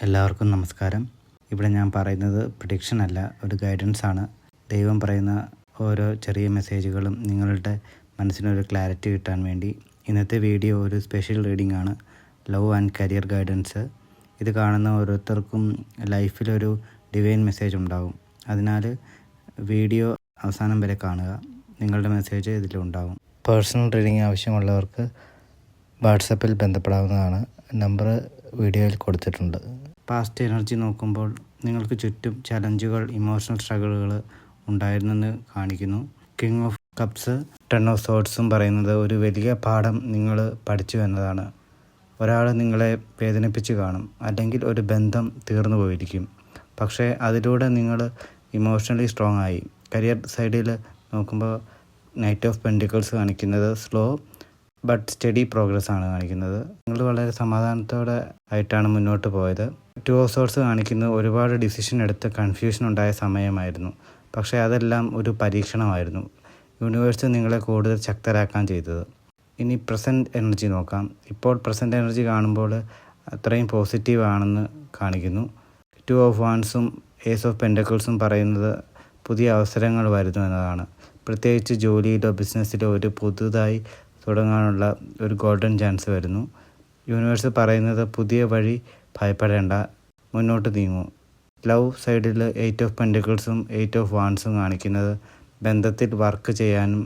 എല്ലാവർക്കും നമസ്കാരം. ഇവിടെ ഞാൻ പറയുന്നത് പ്രിഡിക്ഷൻ അല്ല, ഒരു ഗൈഡൻസ് ആണ്. ദൈവം പറയുന്ന ഓരോ ചെറിയ മെസ്സേജുകളും നിങ്ങളുടെ മനസ്സിനൊരു ക്ലാരിറ്റി കിട്ടാൻ വേണ്ടി. ഇന്നത്തെ വീഡിയോ ഒരു സ്പെഷ്യൽ റീഡിംഗ് ആണ്, ലവ് ആൻഡ് കരിയർ ഗൈഡൻസ്. ഇത് കാണുന്ന ഓരോരുത്തർക്കും ലൈഫിലൊരു ഡിവൈൻ മെസ്സേജ് ഉണ്ടാകും. അതിനാൽ വീഡിയോ അവസാനം വരെ കാണുക, നിങ്ങളുടെ മെസ്സേജ് ഇതിലുണ്ടാകും. പേഴ്സണൽ റീഡിംഗ് ആവശ്യമുള്ളവർക്ക് വാട്സപ്പിൽ ബന്ധപ്പെടാവുന്നതാണ്. നമ്പർ വീഡിയോയിൽ കൊടുത്തിട്ടുണ്ട്. പാസ്റ്റ് എനർജി നോക്കുമ്പോൾ നിങ്ങൾക്ക് ചുറ്റും ചലഞ്ചുകൾ, ഇമോഷണൽ സ്ട്രഗിളുകൾ ഉണ്ടായിരുന്നെന്ന് കാണിക്കുന്നു. കിങ് ഓഫ് കപ്സ്, 10 ഓഫ് സോർഡ്സും പറയുന്നത് ഒരു വലിയ പാഠം നിങ്ങൾ പഠിച്ചു എന്നതാണ്. ഒരാൾ നിങ്ങളെ വേദനിപ്പിച്ച് കാണും, അല്ലെങ്കിൽ ഒരു ബന്ധം തീർന്നു പോയിരിക്കും. പക്ഷേ അതിലൂടെ നിങ്ങൾ ഇമോഷണലി സ്ട്രോങ് ആയി. കരിയർ സൈഡിൽ നോക്കുമ്പോൾ നൈറ്റ് ഓഫ് പെൻറ്റിക്കിൾസ് കാണിക്കുന്നത് സ്ലോ ബട്ട് സ്റ്റഡി പ്രോഗ്രസ് ആണ് കാണിക്കുന്നത്. നിങ്ങൾ വളരെ സമാധാനത്തോടെ ആയിട്ടാണ് മുന്നോട്ട് പോയത്. 2 ഓഫ് സോർഡ്സ് കാണിക്കുന്നത് ഒരുപാട് ഡിസിഷൻ എടുത്ത് കൺഫ്യൂഷൻ ഉണ്ടായ സമയമായിരുന്നു. പക്ഷേ അതെല്ലാം ഒരു പരീക്ഷണമായിരുന്നു. യൂണിവേഴ്സ് നിങ്ങളെ കൂടുതൽ ശക്തരാക്കാൻ ചെയ്തത്. ഇനി പ്രസൻറ്റ് എനർജി നോക്കാം. ഇപ്പോൾ പ്രസൻറ്റ് എനർജി കാണുമ്പോൾ അത്രയും പോസിറ്റീവ് ആണെന്ന് കാണിക്കുന്നു. 2 ഓഫ് വാൻസും ഏസ് ഓഫ് പെൻറ്റക്കിൾസും പറയുന്നത് പുതിയ അവസരങ്ങൾ വരുന്നു എന്നതാണ്. പ്രത്യേകിച്ച് ജോലിയിലോ ബിസിനസ്സിലോ ഒരു പുതുതായി തുടങ്ങാനുള്ള ഒരു ഗോൾഡൻ ചാൻസ് വരുന്നു. യൂണിവേഴ്സ് പറയുന്നത് പുതിയ വഴി ഭയപ്പെടേണ്ട, മുന്നോട്ട് നീങ്ങൂ. ലവ് സൈഡിൽ 8 ഓഫ് പെൻറ്റിക്കിൾസും 8 ഓഫ് വാൻസും കാണിക്കുന്നത് ബന്ധത്തിൽ വർക്ക് ചെയ്യാനും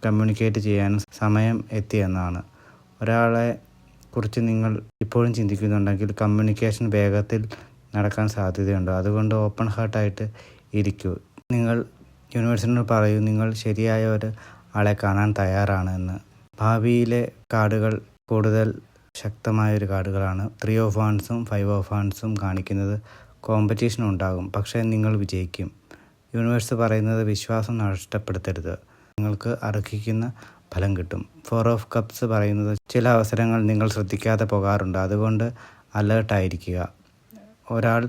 കമ്മ്യൂണിക്കേറ്റ് ചെയ്യാനും സമയം എത്തിയെന്നാണ്. ഒരാളെ കുറിച്ച് നിങ്ങൾ ഇപ്പോഴും ചിന്തിക്കുന്നുണ്ടെങ്കിൽ കമ്മ്യൂണിക്കേഷൻ വേഗത്തിൽ നടക്കാൻ സാധ്യതയുണ്ട്. അതുകൊണ്ട് ഓപ്പൺ ഹാർട്ടായിട്ട് ഇരിക്കൂ. നിങ്ങൾ യൂണിവേഴ്സിനോട് പറയൂ, നിങ്ങൾ ശരിയായ ഒരു ആളെ കാണാൻ തയ്യാറാണ് എന്ന്. ഭാവിയിലെ കാർഡുകൾ കൂടുതൽ ശക്തമായൊരു കാർഡുകളാണ്. 3 ഓഫ് വാൻസും 5 ഓഫ് വാൻസും കാണിക്കുന്നത് കോമ്പറ്റീഷൻ ഉണ്ടാകും, പക്ഷേ നിങ്ങൾ വിജയിക്കും. യൂണിവേഴ്സ് പറയുന്നത് വിശ്വാസം നഷ്ടപ്പെടുത്തരുത്, നിങ്ങൾക്ക് അർഹിക്കുന്ന ഫലം കിട്ടും. 4 ഓഫ് കപ്സ് പറയുന്നത് ചില അവസരങ്ങൾ നിങ്ങൾ ശ്രദ്ധിക്കാതെ പോകാറുണ്ട്, അതുകൊണ്ട് അലേർട്ടായിരിക്കുക. ഒരാൾ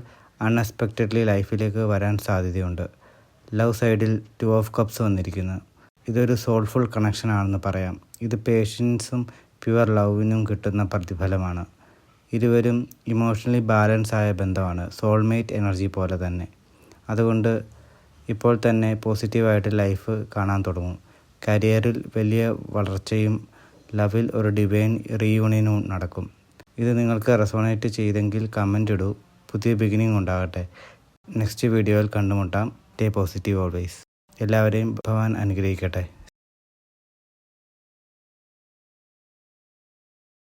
അൺഎക്സ്പെക്റ്റഡ്ലി ലൈഫിലേക്ക് വരാൻ സാധ്യതയുണ്ട്. ലവ് സൈഡിൽ 2 ഓഫ് കപ്സ് വന്നിരിക്കുന്നു. ഇതൊരു സോൾഫുൾ കണക്ഷൻ ആണെന്ന് പറയാം. ഇത് പേഷ്യൻസും പ്യുവർ ലവിനും കിട്ടുന്ന പ്രതിഫലമാണ്. ഇരുവരും ഇമോഷണലി ബാലൻസ് ആയ ബന്ധമാണ്, സോൾമേറ്റ് എനർജി പോലെ തന്നെ. അതുകൊണ്ട് ഇപ്പോൾ തന്നെ പോസിറ്റീവായിട്ട് ലൈഫ് കാണാൻ തുടങ്ങും. കരിയറിൽ വലിയ വളർച്ചയും ലവിൽ ഒരു ഡിവൈൻ റീയൂണിയനും നടക്കും. ഇത് നിങ്ങൾക്ക് റെസോണേറ്റ് ചെയ്തെങ്കിൽ കമൻ്റ് ഇടൂ. പുതിയ ബിഗിനിങ് ഉണ്ടാകട്ടെ. നെക്സ്റ്റ് വീഡിയോയിൽ കണ്ടുമുട്ടാം. Stay positive always. എല്ലാവരെയും ഭഗവാൻ അനുഗ്രഹിക്കട്ടെ.